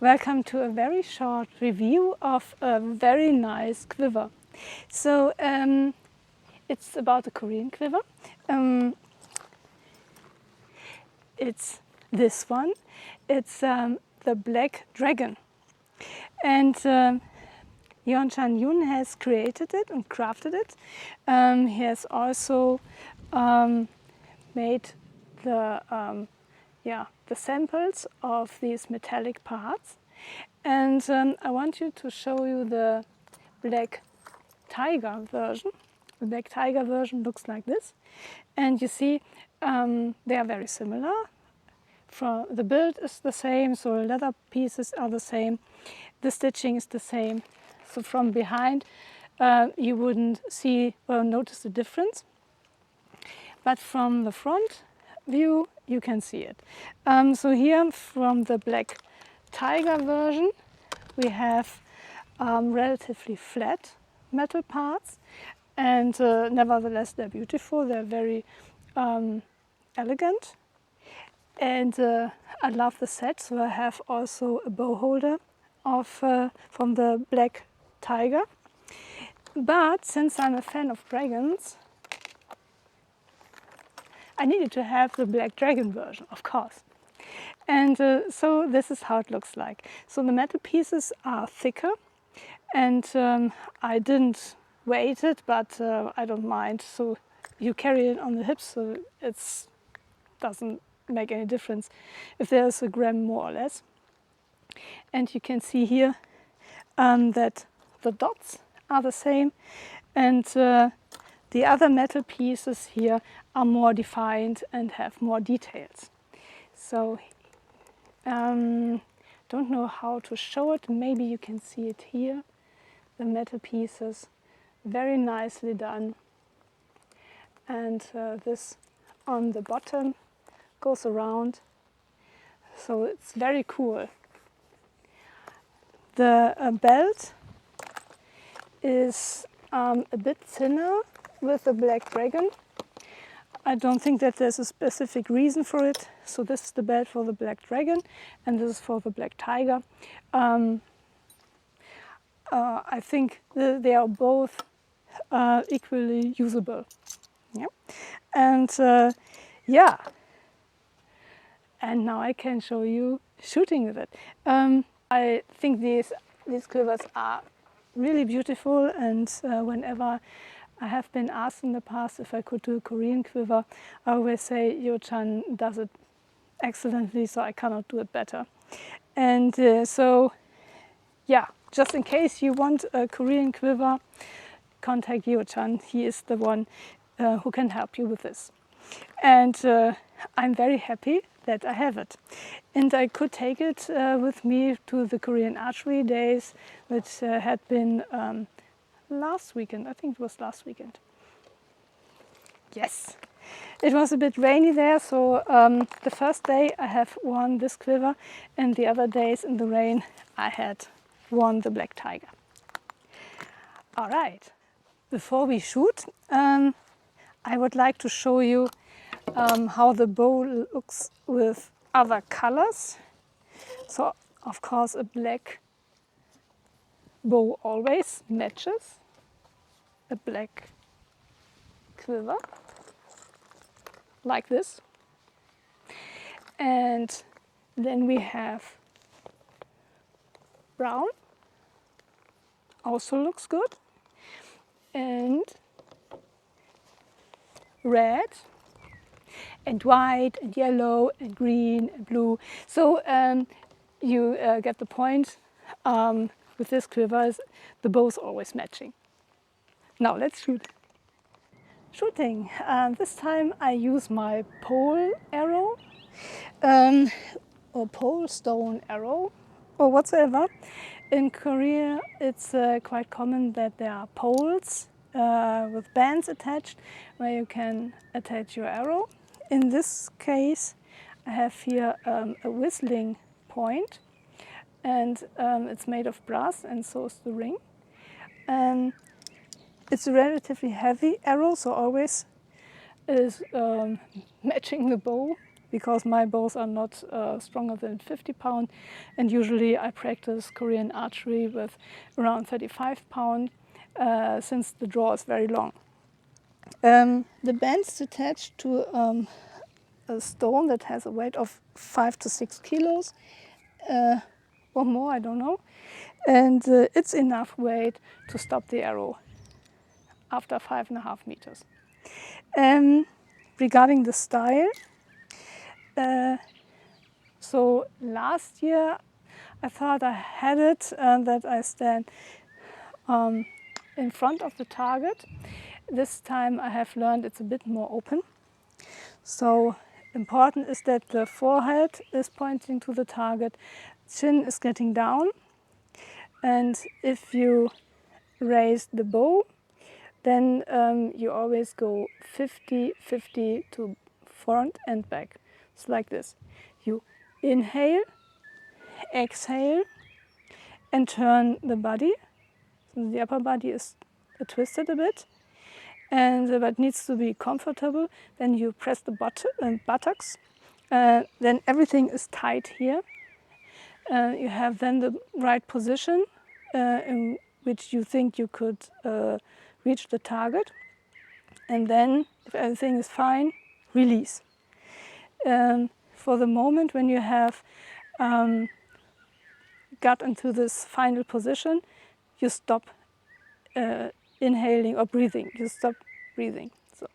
Welcome to a very short review of a very nice quiver. So it's about a Korean quiver. It's this one. It's the Black Dragon. And Yeochang Yun has created it and crafted it. He has also made the samples of these metallic parts. And I want you to show you the Black Tiger version. The Black Tiger version looks like this. And you see they are very similar. The build is the same, so leather pieces are the same. The stitching is the same. So from behind you wouldn't see or notice the difference. But from the front view you can see it. So here from the Black Tiger version we have relatively flat metal parts, and nevertheless they're beautiful. They're very elegant, and I love the set. So I have also a bow holder from the Black Tiger. But since I'm a fan of dragons, I needed to have the Black Dragon version, of course. And so this is how it looks like. So the metal pieces are thicker, and I didn't weight it, but I don't mind. So you carry it on the hips, so it doesn't make any difference if there's a gram more or less. And you can see here that the dots are the same, and the other metal pieces here are more defined and have more details. So don't know how to show it. Maybe you can see it here. The metal pieces, very nicely done. And this on the bottom goes around. So it's very cool. The belt is a bit thinner with the Black Dragon. I don't think that there's a specific reason for it. So this is the belt for the Black Dragon, and this is for the Black Tiger. I think they are both equally usable. Yeah. And yeah, and now I can show you shooting with it. I think these quivers are really beautiful, and whenever I have been asked in the past if I could do a Korean quiver, I always say Yeochang does it excellently, so I cannot do it better. And so yeah, just in case you want a Korean quiver, contact Yeochang. He is the one who can help you with this. And I'm very happy that I have it. And I could take it with me to the Korean Archery days, which had been last weekend. I think it was last weekend. Yes, it was a bit rainy there, so the first day I have worn this quiver, and the other days in the rain I had worn the Black Tiger. All right, before we shoot, I would like to show you how the bow looks with other colors. So of course a black bow always matches a black quiver, like this. And then we have brown, also looks good, and red, and white, and yellow, and green, and blue. So you get the point. With this quiver, the bow is always matching. Now let's shoot. Shooting. This time I use my pole arrow, or pole stone arrow, or whatsoever. In Korea it's quite common that there are poles with bands attached where you can attach your arrow. In this case I have here a whistling point, and it's made of brass, and so is the ring. It's a relatively heavy arrow, so always is matching the bow because my bows are not stronger than 50 pound, and usually I practice Korean archery with around 35 pound since the draw is very long. The band is attached to a stone that has a weight of 5 to 6 kilos or more, I don't know, and it's enough weight to stop the arrow after 5.5 meters. Regarding the style, so last year I thought I had it that I stand in front of the target. This time I have learned it's a bit more open. So important is that the forehead is pointing to the target, chin is getting down, and if you raise the bow, then you always go 50-50 to front and back. It's like this. You inhale, exhale, and turn the body. So the upper body is twisted a bit, and but needs to be comfortable. Then you press the buttocks. Then everything is tight here. You have then the right position in which you think you could reach the target, and then if everything is fine, release. For the moment when you have got into this final position, you stop inhaling or breathing. You stop breathing. So,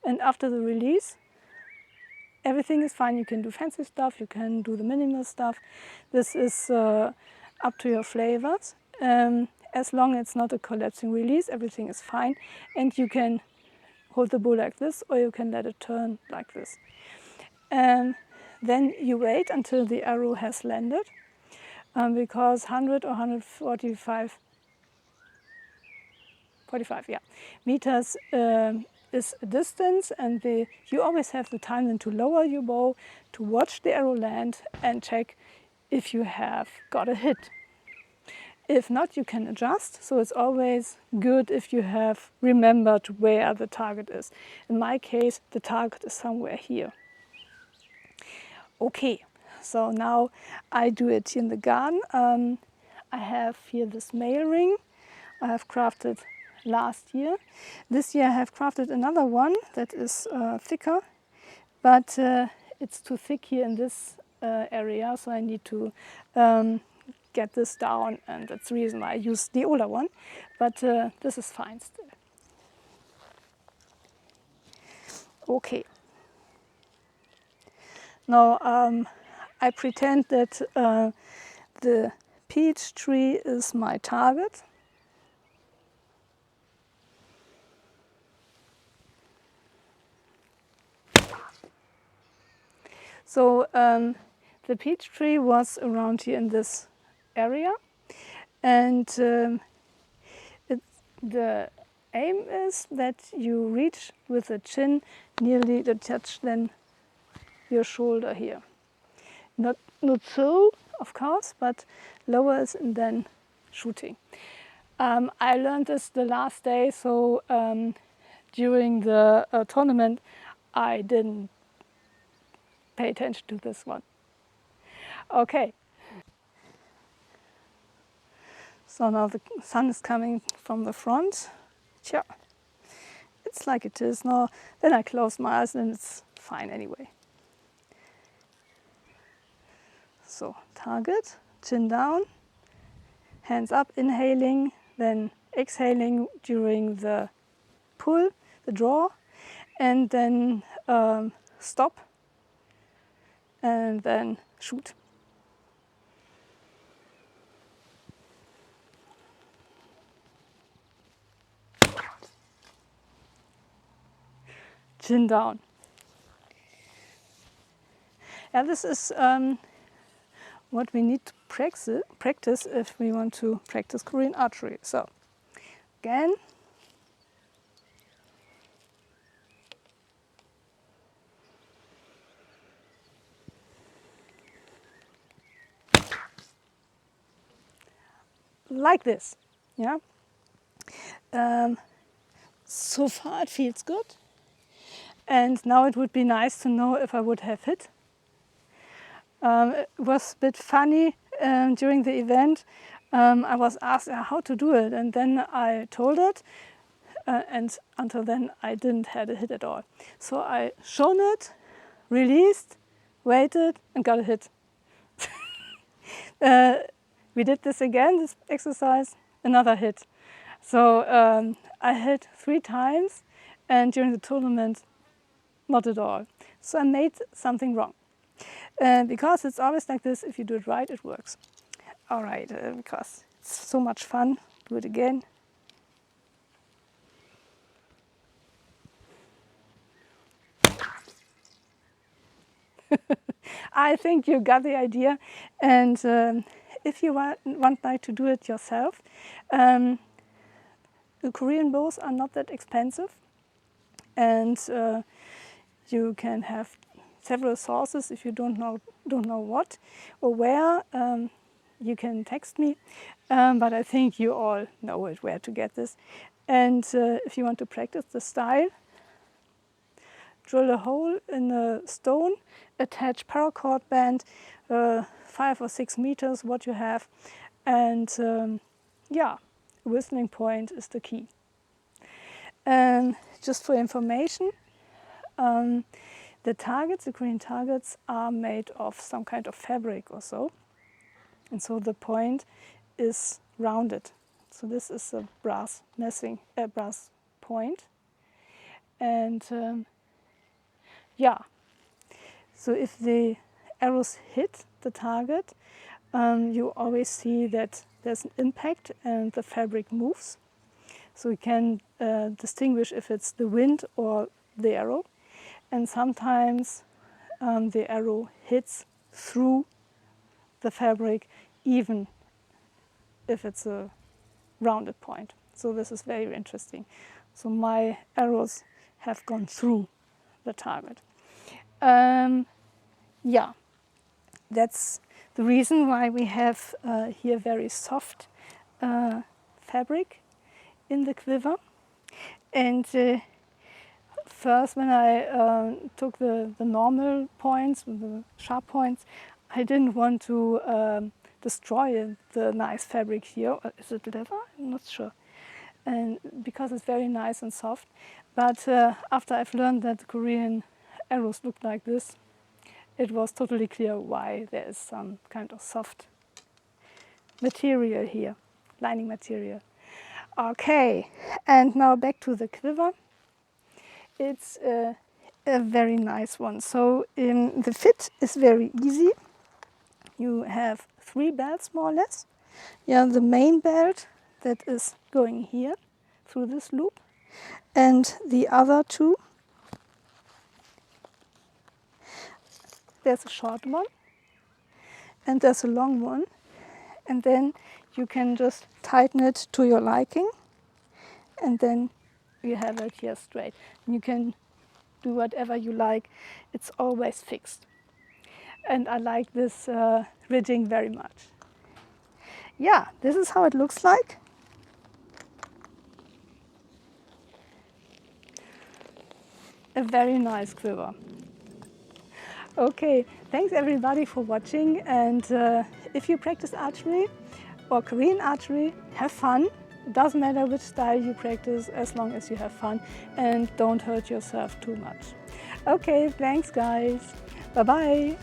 and after the release, everything is fine. You can do fancy stuff, you can do the minimal stuff. This is up to your flavors. As long as it's not a collapsing release, everything is fine, and you can hold the bow like this, or you can let it turn like this. Then you wait until the arrow has landed, because 100 or 145 meters is a distance, and you always have the time then to lower your bow, to watch the arrow land and check if you have got a hit. If not, you can adjust, so it's always good if you have remembered where the target is. In my case, the target is somewhere here. Okay, so now I do it here in the garden. I have here this male ring I have crafted last year. This year I have crafted another one that is thicker, but it's too thick here in this area, so I need to get this down, and that's the reason why I use the older one, but this is fine still. Okay. Now I pretend that the peach tree is my target. So the peach tree was around here in this area, and the aim is that you reach with the chin nearly to touch then your shoulder here. Not so, of course, but lower is and then shooting. I learned this the last day, so during the tournament I didn't pay attention to this one. Okay. So now the sun is coming from the front. Tja, it's like it is now. Then I close my eyes and it's fine anyway. So target, chin down, hands up, inhaling, then exhaling during the pull, the draw, and then stop, and then shoot. Chin down. Yeah, this is what we need to practice if we want to practice Korean archery. So, again. Like this, yeah. So far it feels good, and now it would be nice to know if I would have hit It was a bit funny during the event. I was asked how to do it, and then I told it, and until then I didn't have a hit at all. So I shown it, released, waited, and got a hit. We did this again, this exercise, another hit. So I hit 3 times, and during the tournament, not at all. So I made something wrong. Because it's always like this, if you do it right, it works. All right, because it's so much fun, do it again. I think you got the idea, and if you want like to do it yourself, the Korean bows are not that expensive, and you can have several sources. If you don't know what or where, you can text me, but I think you all know it, where to get this. And if you want to practice the style, drill a hole in the stone, attach paracord band, 5 or 6 meters, what you have, and yeah, whistling point is the key. Just for information, the targets, the Korean targets, are made of some kind of fabric or so, and so the point is rounded. So this is a brass point, and yeah. So if the arrows hit the target, you always see that there's an impact and the fabric moves. So you can distinguish if it's the wind or the arrow. And sometimes the arrow hits through the fabric, even if it's a rounded point. So this is very interesting. So my arrows have gone through the target. Yeah, that's the reason why we have here very soft fabric in the quiver. And first, when I took the normal points, the sharp points, I didn't want to destroy the nice fabric here. Is it leather? I'm not sure. And because it's very nice and soft. But after I've learned that the Korean arrows look like this, it was totally clear why there is some kind of soft material here, lining material. Okay, and now back to the quiver. It's a very nice one. So the fit is very easy. You have 3 belts more or less. Yeah, the main belt that is going here through this loop, and the other 2. There's a short one and there's a long one, and then you can just tighten it to your liking, and then you have it here straight. You can do whatever you like, it's always fixed. And I like this ridging very much. Yeah, this is how it looks like. A very nice quiver. Okay, thanks everybody for watching, and if you practice archery or Korean archery, have fun. It doesn't matter which style you practice, as long as you have fun and don't hurt yourself too much. Okay, thanks guys. Bye bye.